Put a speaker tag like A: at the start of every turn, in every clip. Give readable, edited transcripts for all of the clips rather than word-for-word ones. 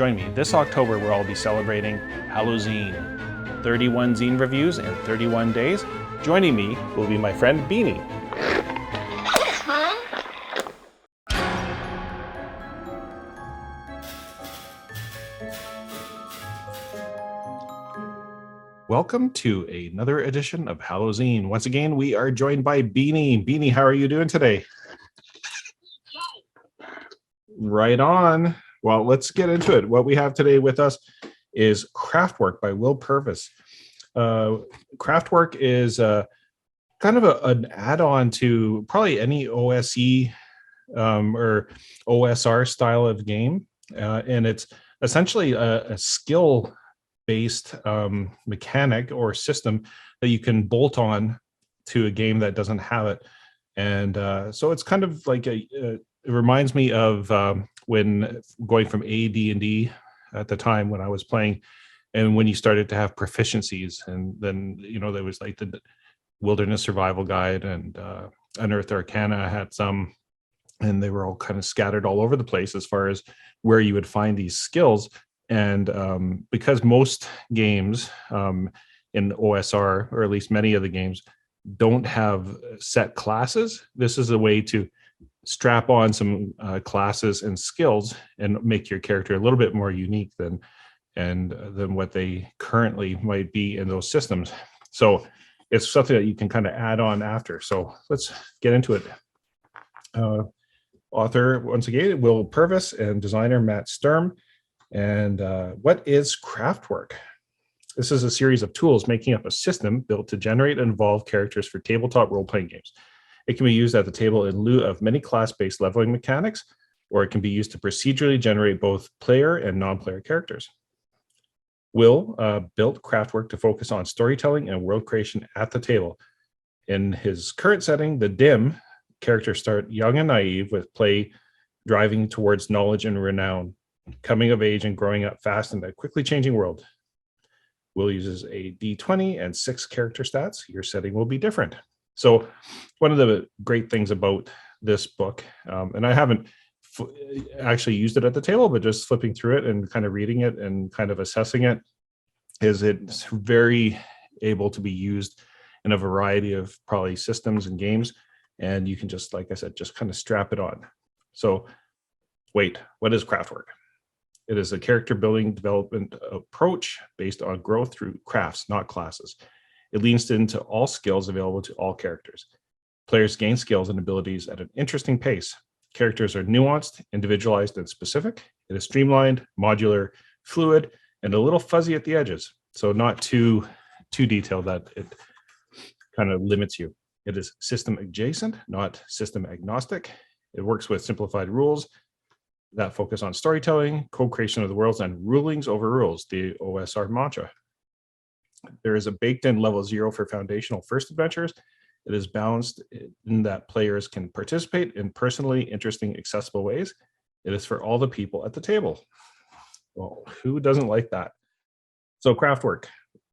A: Join me this October where I'll be celebrating Halloween. 31 zine reviews in 31 days. Joining me will be my friend Beanie. Welcome to another edition of Halloween. Once again, we are joined by Beanie. Beanie, how are you doing today? Right on. Well, let's get into it. What we have today with us is CraftWork by Will Purvis. CraftWork is kind of an add-on to probably any OSE or OSR style of game. And it's essentially a skill-based mechanic or system that you can bolt on to a game that doesn't have it. And so it's kind of like it reminds me of when going from AD&D at the time when I was playing, and when you started to have proficiencies, and then there was like the Wilderness Survival Guide and Unearthed Arcana had some, and they were all kind of scattered all over the place as far as where you would find these skills. And because most games in OSR, or at least many of the games, don't have set classes, this is a way to strap on some classes and skills and make your character a little bit more unique than what they currently might be in those systems. So it's something that you can kind of add on after. So let's get into it. Author, once again, Will Purvis, and designer Matt Sturm. And what is CraftWork? This is a series of tools making up a system built to generate and evolve characters for tabletop role-playing games. It can be used at the table in lieu of many class-based leveling mechanics, or it can be used to procedurally generate both player and non-player characters. Will built CraftWork to focus on storytelling and world creation at the table. In his current setting, the Dim, characters start young and naive, with play driving towards knowledge and renown, coming of age and growing up fast in a quickly changing world. Will uses a D20 and 6 character stats. Your setting will be different. So one of the great things about this book, and I haven't actually used it at the table, but just flipping through it and kind of reading it and kind of assessing it, is it's very able to be used in a variety of probably systems and games. And you can just, like I said, just kind of strap it on. So wait, what is CraftWork? It is a character building development approach based on growth through crafts, not classes. It leans into all skills available to all characters. Players gain skills and abilities at an interesting pace. Characters are nuanced, individualized, and specific. It is streamlined, modular, fluid, and a little fuzzy at the edges. So not too detailed that it kind of limits you. It is system adjacent, not system agnostic. It works with simplified rules that focus on storytelling, co-creation of the worlds, and rulings over rules, the OSR mantra. There is a baked-in level 0 for foundational first adventures. It is balanced in that players can participate in personally interesting, accessible ways. It is for all the people at the table. Well, who doesn't like that? So CraftWork,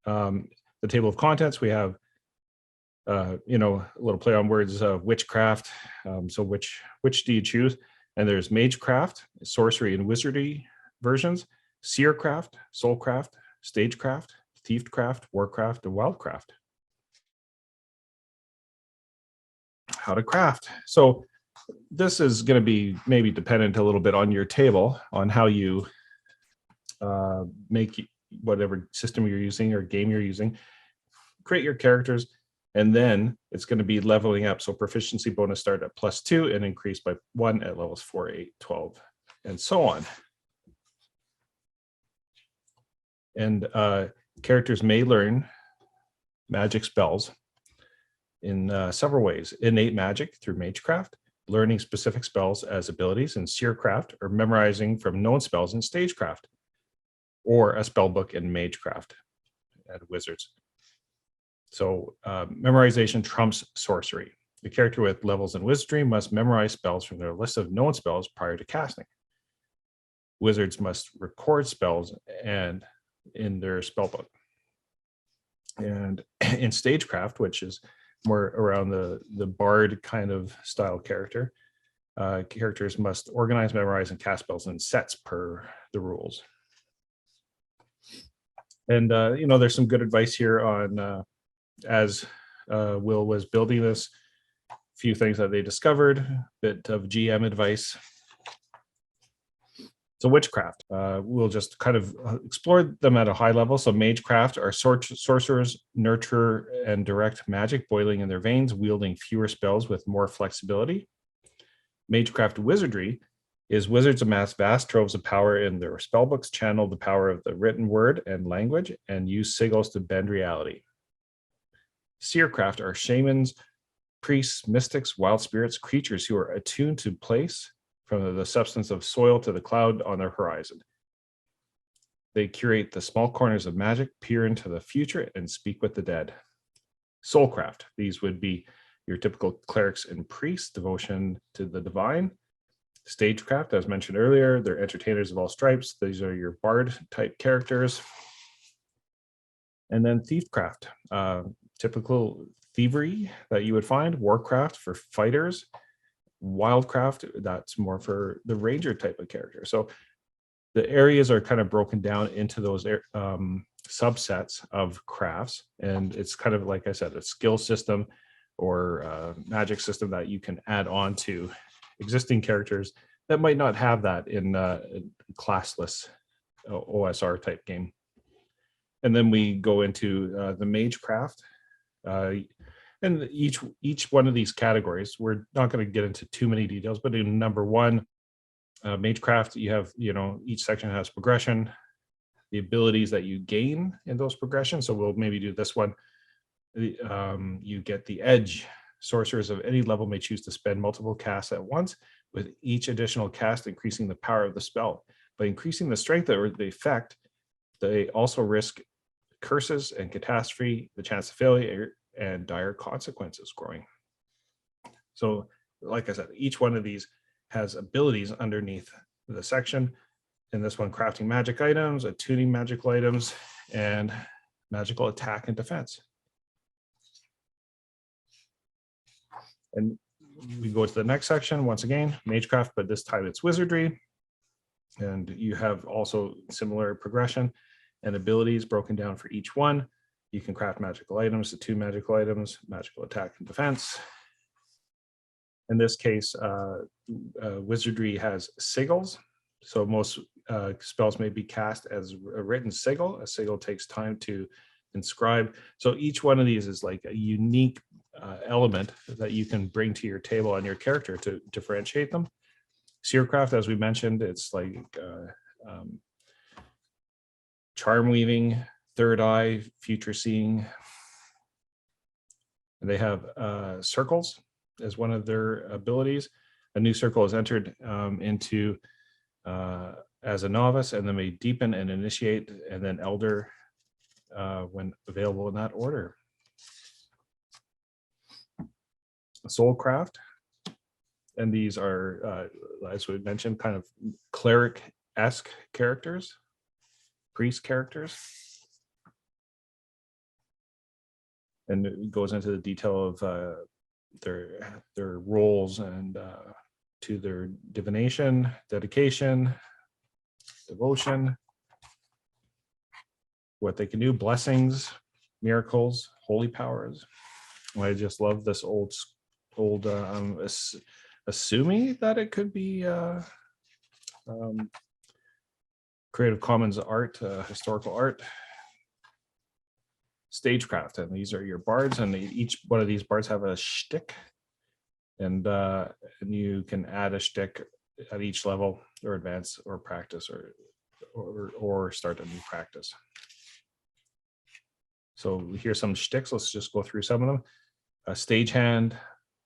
A: the table of contents, we have a little play on words of witchcraft. So which do you choose? And there's MageCraft, sorcery and wizardry versions, Seercraft, Soulcraft, Stagecraft, ThiefCraft, Warcraft, and Wildcraft. How to craft. So this is going to be maybe dependent a little bit on your table, on how you make whatever system you're using or game you're using. Create your characters, and then it's going to be leveling up. So proficiency bonus start at +2 and increase by 1 at levels 4, 8, 12, and so on. And characters may learn magic spells in several ways. Innate magic through MageCraft, learning specific spells as abilities in Seercraft, or memorizing from known spells in Stagecraft, or a spell book in MageCraft at Wizards. So memorization trumps sorcery. The character with levels in Wizardry must memorize spells from their list of known spells prior to casting. Wizards must record spells and in their spellbook. And in Stagecraft, which is more around the bard kind of style characters must organize, memorize, and cast spells in sets per the rules. And, there's some good advice here on as Will was building this, a few things that they discovered, a bit of GM advice. So witchcraft, we'll just kind of explore them at a high level. So MageCraft are sorcerers, nurture and direct magic boiling in their veins, wielding fewer spells with more flexibility. MageCraft Wizardry is wizards amass vast troves of power in their spellbooks, channel the power of the written word and language, and use sigils to bend reality. Seercraft are shamans, priests, mystics, wild spirits, creatures who are attuned to place from the substance of soil to the cloud on their horizon. They curate the small corners of magic, peer into the future, and speak with the dead. Soulcraft, these would be your typical clerics and priests, devotion to the divine. Stagecraft, as mentioned earlier, they're entertainers of all stripes. These are your bard type characters. And then ThiefCraft, typical thievery that you would find. Warcraft for fighters. Wildcraft, that's more for the ranger type of character. So the areas are kind of broken down into those subsets of crafts, and it's kind of, like I said, a skill system or magic system that you can add on to existing characters that might not have that in classless OSR type game. And then we go into the MageCraft. And each one of these categories, we're not going to get into too many details, but in number one, MageCraft, you have, each section has progression, the abilities that you gain in those progressions. So we'll maybe do this one. You get the edge. Sorcerers of any level may choose to spend multiple casts at once, with each additional cast increasing the power of the spell. By increasing the strength or the effect, they also risk curses and catastrophe, the chance of failure, and dire consequences growing. So, like I said, each one of these has abilities underneath the section. In this one, crafting magic items, attuning magical items, and magical attack and defense. And we go to the next section, once again, MageCraft, but this time it's Wizardry. And you have also similar progression and abilities broken down for each one. You can craft magical items, the 2 magical items, magical attack and defense. In this case, Wizardry has sigils. So most spells may be cast as a written sigil. A sigil takes time to inscribe. So each one of these is like a unique element that you can bring to your table on your character to differentiate them. Seercraft, as we mentioned, it's like charm weaving, third eye, future seeing. And they have circles as one of their abilities. A new circle is entered into as a novice, and then may deepen and initiate, and then elder when available in that order. Soulcraft, and these are, as we mentioned, kind of cleric-esque characters, priest characters. And it goes into the detail of their roles and to their divination, dedication, devotion, what they can do, blessings, miracles, holy powers. I just love this old assuming that it could be Creative Commons art, historical art. Stagecraft, and these are your bards, and each one of these bards have a shtick, and you can add a shtick at each level, or advance, or practice, or start a new practice. So here's some shticks. Let's just go through some of them. A stagehand,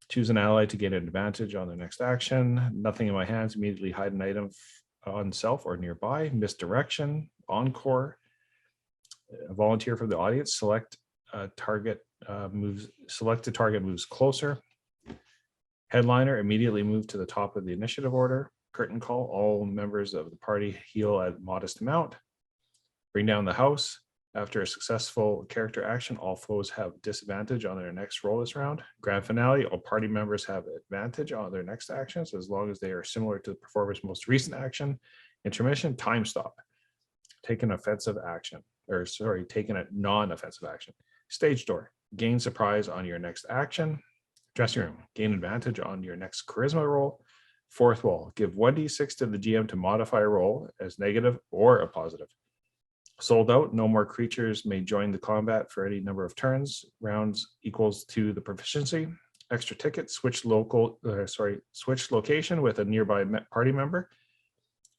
A: choose an ally to get an advantage on their next action. Nothing in my hands, immediately hide an item on self or nearby. Misdirection, encore. A volunteer from the audience, select a target moves closer. Headliner, immediately move to the top of the initiative order. Curtain call, all members of the party heal at modest amount. Bring down the house. After a successful character action, all foes have disadvantage on their next roll this round. Grand finale, all party members have advantage on their next actions as long as they are similar to the performer's most recent action. Intermission, time stop. Take an offensive action. or sorry, taken a non-offensive action. Stage door, gain surprise on your next action. Dressing room, gain advantage on your next charisma roll. Fourth wall, give 1d6 to the GM to modify a roll as negative or a positive. Sold out, no more creatures may join the combat for any number of turns. Rounds equals to the proficiency. Extra ticket, switch location with a nearby party member.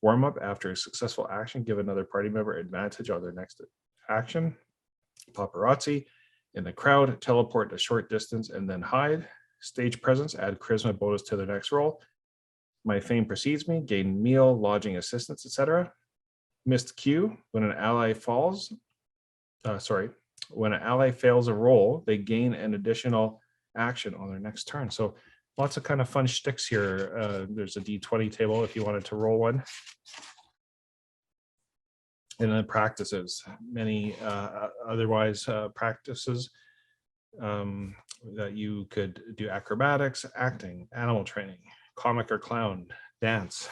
A: Warm up after a successful action, give another party member advantage on their next action. Paparazzi, in the crowd, teleport a short distance and then hide. Stage presence, add charisma bonus to the next roll. My fame precedes me, gain meal, lodging assistance, etc. Missed cue, when an ally falls, when an ally fails a roll, they gain an additional action on their next turn. So lots of kind of fun shticks here. There's a D20 table if you wanted to roll one. And then practices, many otherwise practices that you could do: acrobatics, acting, animal training, comic or clown, dance,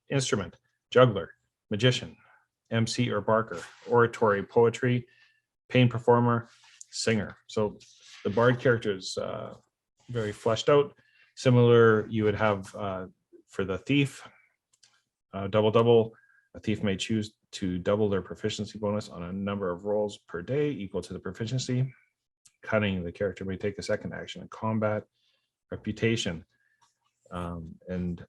A: instrument, juggler, magician, MC or barker, oratory, poetry, pain performer, singer. So the bard character is very fleshed out. Similar, you would have for the thief, double. A thief may choose to double their proficiency bonus on a number of rolls per day equal to the proficiency. Cunning, the character may take a second action in combat. Reputation, and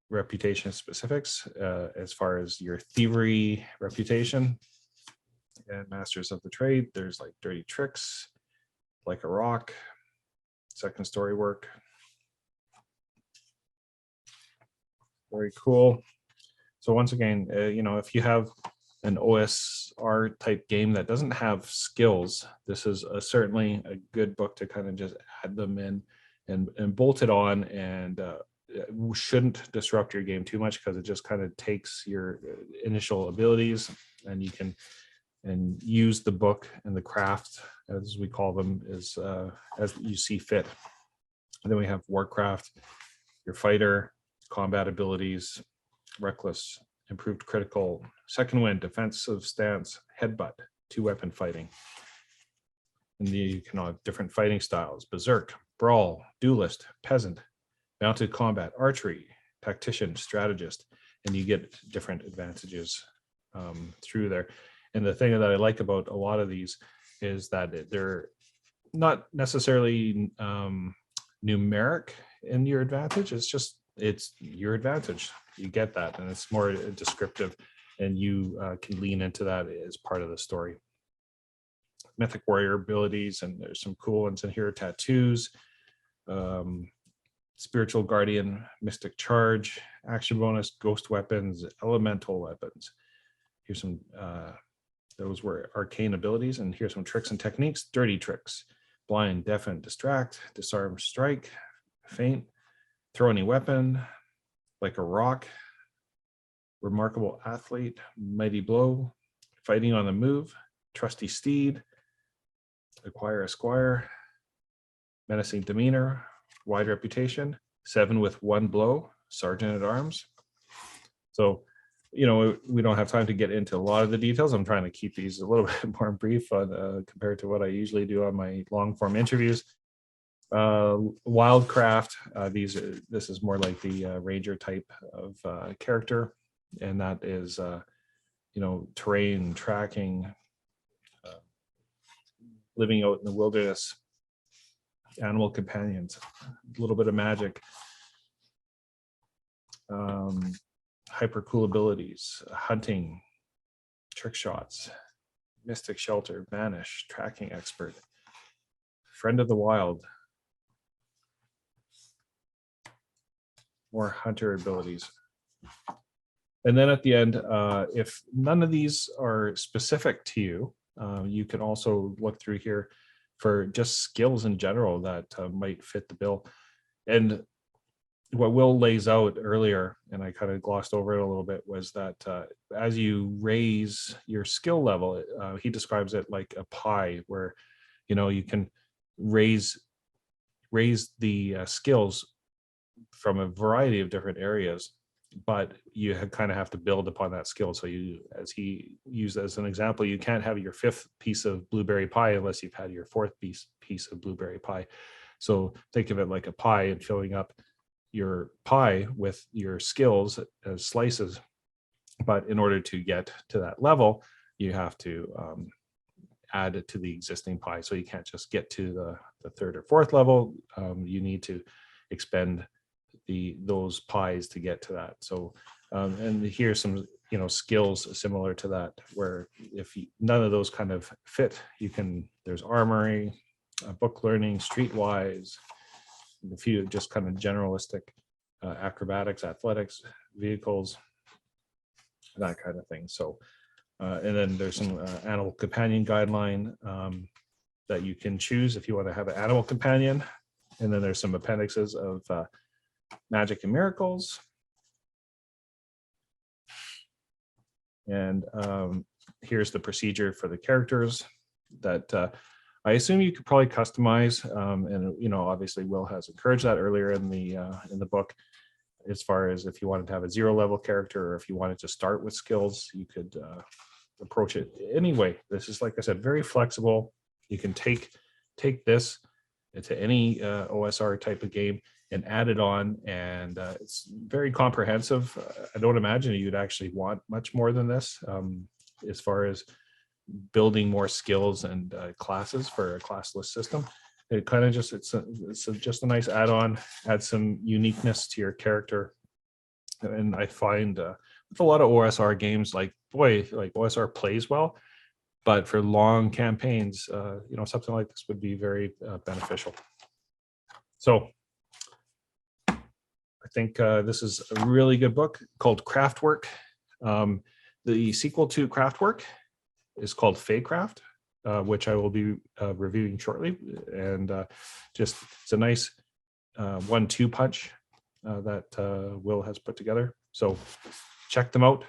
A: reputation specifics as far as your thievery reputation. And masters of the trade, there's like dirty tricks, like a rock, second story work. Very cool. So once again, if you have an OSR type game that doesn't have skills, this is certainly a good book to kind of just add them in and bolt it on, and shouldn't disrupt your game too much, because it just kind of takes your initial abilities and you can use the book and the craft, as we call them, as you see fit. And then we have Warcraft, your fighter, combat abilities, reckless, improved critical, second wind, defensive stance, headbutt, 2-weapon fighting. And you can have different fighting styles: berserk, brawl, duelist, peasant, mounted combat, archery, tactician, strategist, and you get different advantages through there. And the thing that I like about a lot of these is that they're not necessarily numeric in your advantage. It's your advantage. You get that, and it's more descriptive, and you can lean into that as part of the story. Mythic warrior abilities, and there's some cool ones in here: tattoos, spiritual guardian, mystic charge, action bonus, ghost weapons, elemental weapons. Here's some those were arcane abilities, and here's some tricks and techniques: dirty tricks, blind, deafen, distract, disarm, strike, feint, throw any weapon, like a rock, remarkable athlete, mighty blow, fighting on the move, trusty steed, acquire a squire, menacing demeanor, wide reputation, 7 with 1 blow, sergeant at arms. So, we don't have time to get into a lot of the details. I'm trying to keep these a little bit more brief compared to what I usually do on my long form interviews. Wildcraft, this is more like the ranger type of character, and that is terrain tracking, living out in the wilderness, animal companions, a little bit of magic, hyper cool abilities, hunting, trick shots, mystic shelter, vanish, tracking expert, friend of the wild, more hunter abilities. And then at the end, if none of these are specific to you, you can also look through here for just skills in general that might fit the bill. And what Will lays out earlier, and I kind of glossed over it a little bit, was that as you raise your skill level, he describes it like a pie, where you can raise the skills from a variety of different areas. but you kind of have to build upon that skill. So you, as he used as an example, you can't have your 5th piece of blueberry pie unless you've had your 4th piece of blueberry pie. So think of it like a pie, and filling up your pie with your skills as slices. But in order to get to that level, you have to add it to the existing pie. So you can't just get to the 3rd or 4th level. You need to expend those pies to get to that. So and here's some skills similar to that, where if none of those kind of fit, you can, there's armory, book learning, streetwise, a few just kind of generalistic acrobatics, athletics, vehicles, that kind of thing. So and then there's some animal companion guideline that you can choose if you want to have an animal companion. And then there's some appendixes of magic and miracles. And here's the procedure for the characters that I assume you could probably customize. And obviously Will has encouraged that earlier in the book, as far as if you wanted to have a 0 level character, or if you wanted to start with skills, you could approach it anyway. This is, like I said, very flexible. You can take this into any OSR type of game and add it on, and it's very comprehensive. I don't imagine you'd actually want much more than this as far as building more skills and classes for a classless system. It kind of just, it's just a nice add-on, add some uniqueness to your character. And I find with a lot of OSR games, like OSR plays well, but for long campaigns, something like this would be very beneficial. So I think this is a really good book called CraftWork. The sequel to CraftWork is called ThiefCraft, which I will be reviewing shortly. And just, it's a nice 1-2 punch that Will has put together. So check them out.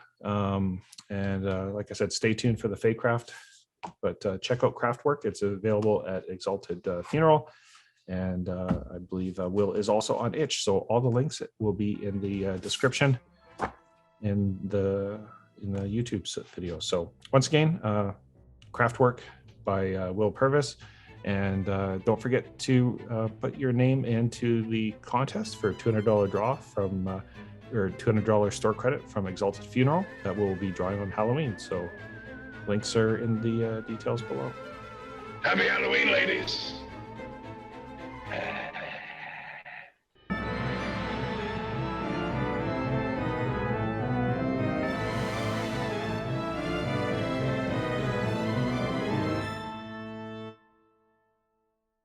A: And like I said, stay tuned for the ThiefCraft, but check out CraftWork. It's available at Exalted Funeral. And I believe Will is also on Itch. So all the links will be in the description in the YouTube video. So once again, CraftWork by Will Purvis. And don't forget to put your name into the contest for a $200 draw from, or $200 store credit from Exalted Funeral that we'll be drawing on Halloween. So links are in the details below.
B: Happy Halloween, ladies.